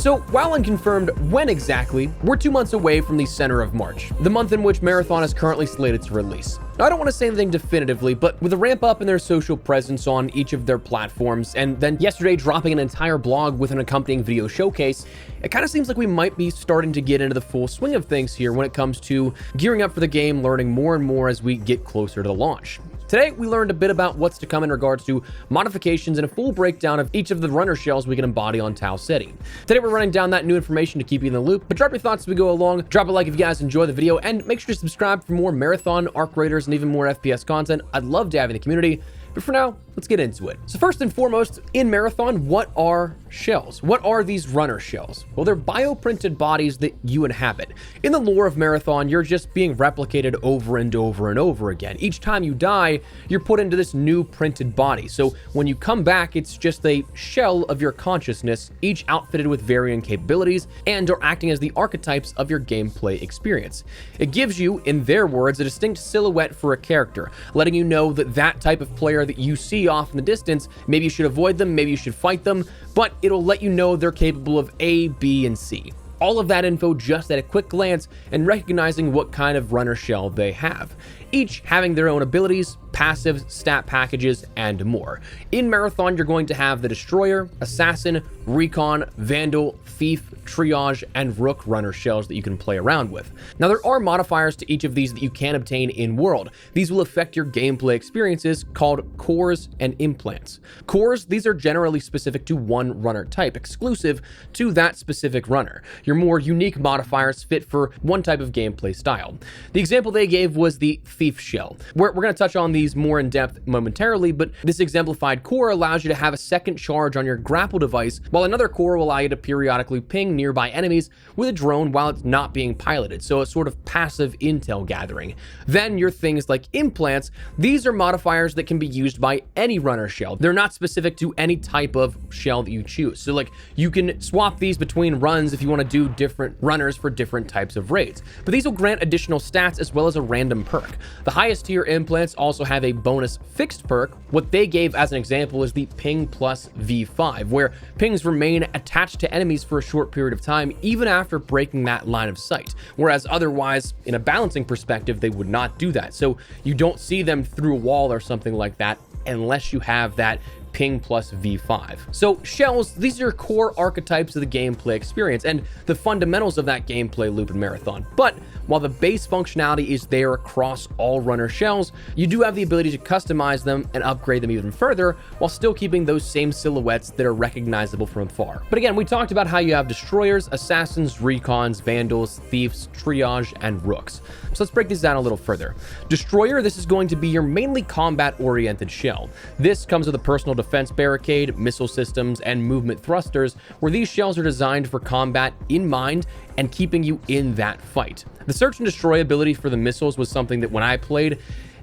So while unconfirmed when exactly, we're 2 months away from the center of March, the month in which Marathon is currently slated to release. Now, I don't want to say anything definitively, but with a ramp up in their social presence on each of their platforms, and then yesterday dropping an entire blog with an accompanying video showcase, it kind of seems like we might be starting to get into the full swing of things here when it comes to gearing up for the game, learning more and more as we get closer to the launch. Today, we learned a bit about what's to come in regards to modifications and a full breakdown of each of the runner shells we can embody on Tau Ceti. Today, we're running down that new information to keep you in the loop, but drop your thoughts as we go along. Drop a like if you guys enjoy the video, and make sure to subscribe for more Marathon, Arc Raiders, and even more FPS content. I'd love to have you in the community. But for now, let's get into it. So first and foremost, in Marathon, what are shells? What are these runner shells? Well, they're bioprinted bodies that you inhabit. In the lore of Marathon, you're just being replicated over and over and over again. Each time you die, you're put into this new printed body. So when you come back, it's just a shell of your consciousness, each outfitted with varying capabilities and are acting as the archetypes of your gameplay experience. It gives you, in their words, a distinct silhouette for a character, letting you know that that type of player that you see off in the distance, maybe you should avoid them, maybe you should fight them, but it'll let you know they're capable of A, B, and C. All of that info just at a quick glance and recognizing what kind of runner shell they have, each having their own abilities, passives, stat packages, and more. In Marathon, you're going to have the Destroyer, Assassin, Recon, Vandal, Thief, Triage, and Rook runner shells that you can play around with. Now, there are modifiers to each of these that you can obtain in-world. These will affect your gameplay experiences, called cores and implants. Cores, these are generally specific to one runner type, exclusive to that specific runner. Your more unique modifiers fit for one type of gameplay style. The example they gave was the Thief shell. We're going to touch on these more in depth momentarily, but this exemplified core allows you to have a second charge on your grapple device, while another core will allow you to periodically ping nearby enemies with a drone while it's not being piloted, so a sort of passive intel gathering. Then your things like implants, these are modifiers that can be used by any runner shell. They're not specific to any type of shell that you choose. So like you can swap these between runs if you want to do different runners for different types of raids, but these will grant additional stats as well as a random perk. The highest tier implants also have a bonus fixed perk. What they gave as an example is the ping plus V5, where pings remain attached to enemies for a short period of time even after breaking that line of sight, whereas otherwise in a balancing perspective they would not do that. So you don't see them through a wall or something like that unless you have that ping plus V5. So shells, these are core archetypes of the gameplay experience and the fundamentals of that gameplay loop in Marathon. But while the base functionality is there across all runner shells, you do have the ability to customize them and upgrade them even further while still keeping those same silhouettes that are recognizable from afar. But again, we talked about how you have destroyers, assassins, recons, vandals, thieves, triage, and rooks. So let's break these down a little further. Destroyer, this is going to be your mainly combat-oriented shell. This comes with a personal defense barricade, missile systems, and movement thrusters, where these shells are designed for combat in mind and keeping you in that fight. The search and destroy ability for the missiles was something that when I played,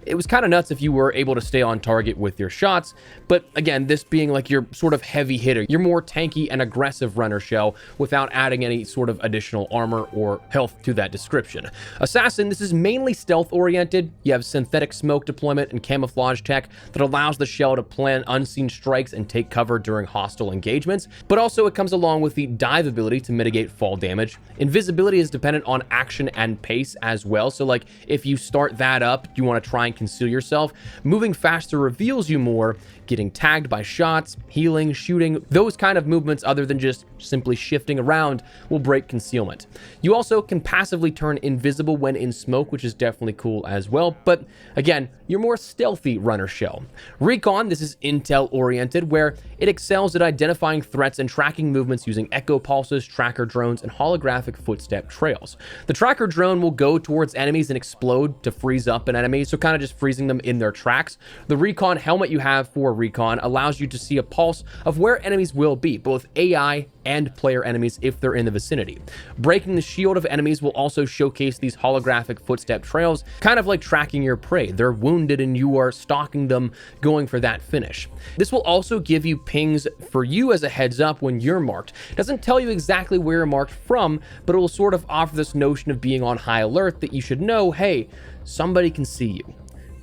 it was kind of nuts if you were able to stay on target with your shots, but again, this being like your sort of heavy hitter, your more tanky and aggressive runner shell without adding any sort of additional armor or health to that description. Assassin, this is mainly stealth oriented. You have synthetic smoke deployment and camouflage tech that allows the shell to plan unseen strikes and take cover during hostile engagements, but also it comes along with the dive ability to mitigate fall damage. Invisibility is dependent on action and pace as well, so like if you start that up, you want to try and conceal yourself. Moving faster reveals you more. Getting tagged by shots, healing, shooting, those kind of movements other than just simply shifting around will break concealment. You also can passively turn invisible when in smoke, which is definitely cool as well, but again, your more stealthy runner shell. Recon, this is intel oriented, where it excels at identifying threats and tracking movements using echo pulses, tracker drones, and holographic footstep trails. The tracker drone will go towards enemies and explode to freeze up an enemy, so kind of just freezing them in their tracks. The recon helmet you have for recon allows you to see a pulse of where enemies will be, both AI and player enemies if they're in the vicinity. Breaking the shield of enemies will also showcase these holographic footstep trails, kind of like tracking your prey. They're wounded and you are stalking them, going for that finish. This will also give you pings for you as a heads up when you're marked. It doesn't tell you exactly where you're marked from, but it will sort of offer this notion of being on high alert that you should know, hey, somebody can see you.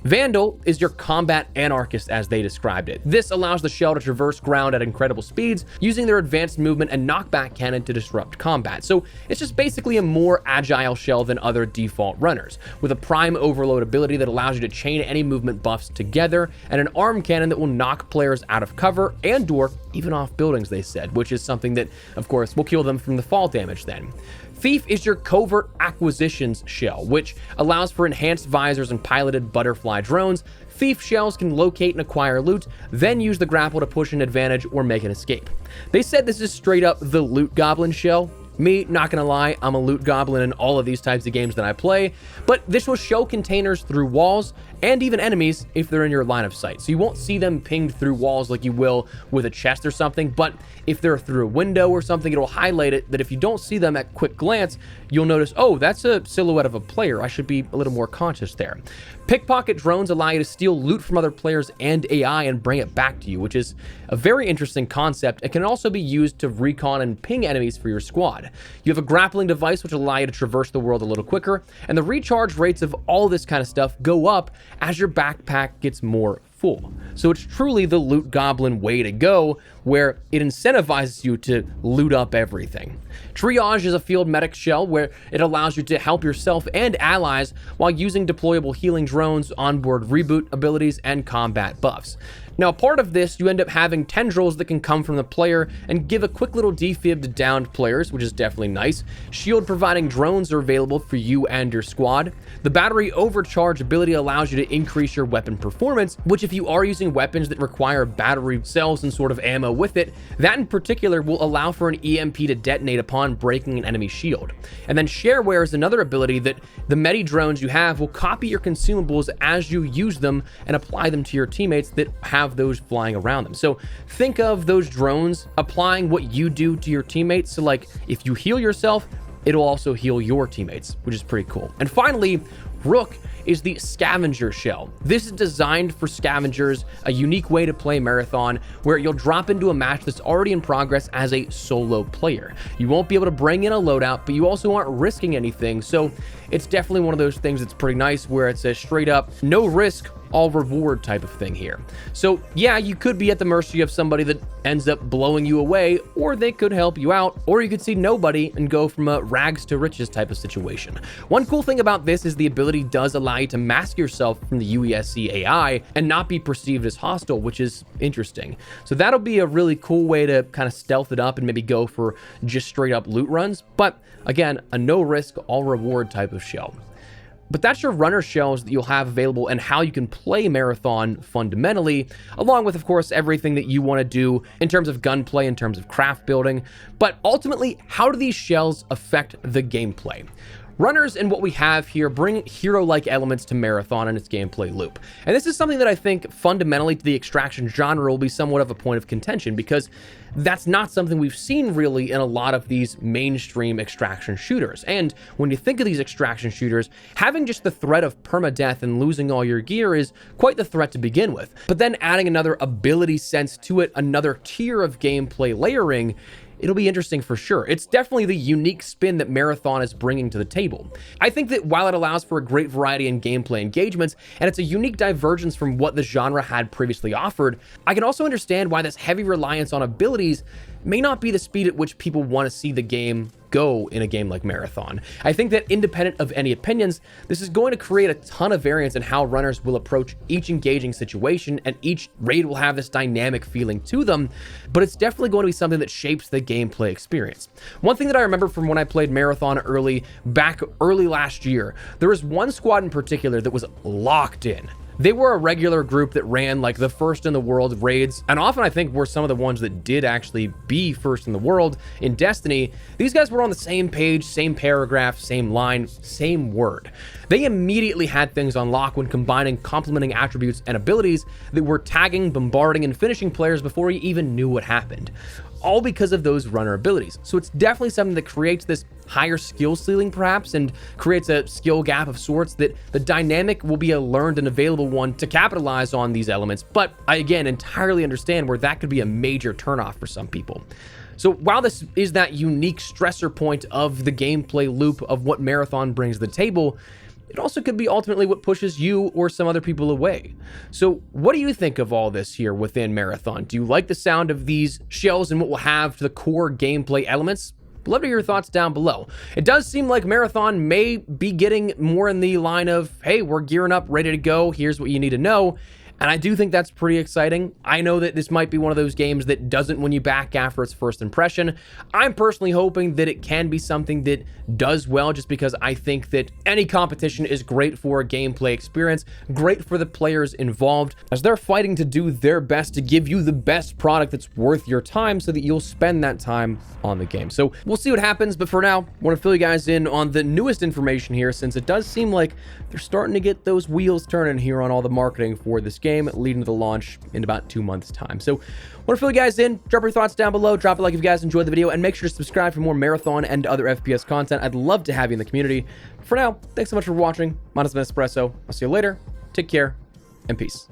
Vandal is your combat anarchist as they described it. This allows the shell to traverse ground at incredible speeds, using their advanced movement and knockback cannon to disrupt combat. So it's just basically a more agile shell than other default runners, with a prime overload ability that allows you to chain any movement buffs together, and an arm cannon that will knock players out of cover and or even off buildings, they said, which is something that, of course, will kill them from the fall damage then. Thief is your covert acquisitions shell, which allows for enhanced visors and piloted butterfly drones. Thief shells can locate and acquire loot, then use the grapple to push an advantage or make an escape. They said this is straight up the loot goblin shell. Me, not gonna lie, I'm a loot goblin in all of these types of games that I play, but this will show containers through walls and even enemies if they're in your line of sight. So you won't see them pinged through walls like you will with a chest or something, but if they're through a window or something, it'll highlight it that if you don't see them at quick glance, you'll notice, oh, that's a silhouette of a player. I should be a little more conscious there. Pickpocket drones allow you to steal loot from other players and AI and bring it back to you, which is a very interesting concept. It can also be used to recon and ping enemies for your squad. You have a grappling device which will allow you to traverse the world a little quicker, and the recharge rates of all this kind of stuff go up as your backpack gets more full. So it's truly the loot goblin way to go, where it incentivizes you to loot up everything. Triage is a field medic shell where it allows you to help yourself and allies while using deployable healing drones, onboard reboot abilities, and combat buffs. Now, part of this, you end up having tendrils that can come from the player and give a quick little defib to downed players, which is definitely nice. Shield providing drones are available for you and your squad. The battery overcharge ability allows you to increase your weapon performance, which if you are using weapons that require battery cells and sort of ammo with it, that in particular will allow for an EMP to detonate upon breaking an enemy shield. And then shareware is another ability that the medi drones you have will copy your consumables as you use them and apply them to your teammates that have those flying around them. So think of those drones applying what you do to your teammates. So like if you heal yourself, it'll also heal your teammates, which is pretty cool. And finally, Rook is the scavenger shell. This is designed for scavengers, a unique way to play Marathon where you'll drop into a match that's already in progress as a solo player. You won't be able to bring in a loadout, but you also aren't risking anything. So it's definitely one of those things that's pretty nice where it's a straight up no risk, all reward type of thing here. So yeah, you could be at the mercy of somebody that ends up blowing you away, or they could help you out, or you could see nobody and go from a rags to riches type of situation. One cool thing about this is the ability does allow you to mask yourself from the UESC AI and not be perceived as hostile, which is interesting. So that'll be a really cool way to kind of stealth it up and maybe go for just straight up loot runs. But again, a no risk, all reward type of shell. But that's your runner shells that you'll have available and how you can play Marathon fundamentally, along with, of course, everything that you want to do in terms of gunplay, in terms of craft building. But ultimately, how do these shells affect the gameplay? Runners and what we have here bring hero-like elements to Marathon and its gameplay loop. And this is something that I think fundamentally to the extraction genre will be somewhat of a point of contention, because that's not something we've seen really in a lot of these mainstream extraction shooters. And when you think of these extraction shooters, having just the threat of permadeath and losing all your gear is quite the threat to begin with. But then adding another ability sense to it, another tier of gameplay layering, it'll be interesting for sure. It's definitely the unique spin that Marathon is bringing to the table. I think that while it allows for a great variety in gameplay engagements, and it's a unique divergence from what the genre had previously offered, I can also understand why this heavy reliance on abilities may not be the speed at which people want to see the game go in a game like Marathon. I think that independent of any opinions, this is going to create a ton of variance in how runners will approach each engaging situation, and each raid will have this dynamic feeling to them, but it's definitely going to be something that shapes the gameplay experience. One thing that I remember from when I played Marathon back early last year, there was one squad in particular that was locked in. They were a regular group that ran like the first in the world raids, and often I think were some of the ones that did actually be first in the world in Destiny. These guys were on the same page, same paragraph, same line, same word. They immediately had things on lock when combining complementing attributes and abilities that were tagging, bombarding, and finishing players before you even knew what happened. All because of those runner abilities. So it's definitely something that creates this higher skill ceiling perhaps, and creates a skill gap of sorts that the dynamic will be a learned and available one to capitalize on these elements. But I again entirely understand where that could be a major turnoff for some people. So while this is that unique stressor point of the gameplay loop of what Marathon brings to the table, it also could be ultimately what pushes you or some other people away. So what do you think of all this here within Marathon? Do you like the sound of these shells and what we'll have to the core gameplay elements? Love to hear your thoughts down below. It does seem like Marathon may be getting more in the line of, hey, we're gearing up, ready to go, here's what you need to know. And I do think that's pretty exciting. I know that this might be one of those games that doesn't win you back after its first impression. I'm personally hoping that it can be something that does well, just because I think that any competition is great for a gameplay experience, great for the players involved, as they're fighting to do their best to give you the best product that's worth your time so that you'll spend that time on the game. So we'll see what happens, but for now, I want to fill you guys in on the newest information here, since it does seem like they're starting to get those wheels turning here on all the marketing for this game, leading to the launch in about 2 months' time. So I want to fill you guys in. Drop your thoughts down below. Drop a like if you guys enjoyed the video, and make sure to subscribe for more Marathon and other FPS content. I'd love to have you in the community. For now, thanks so much for watching. My name is Espresso. I'll see you later. Take care, and peace.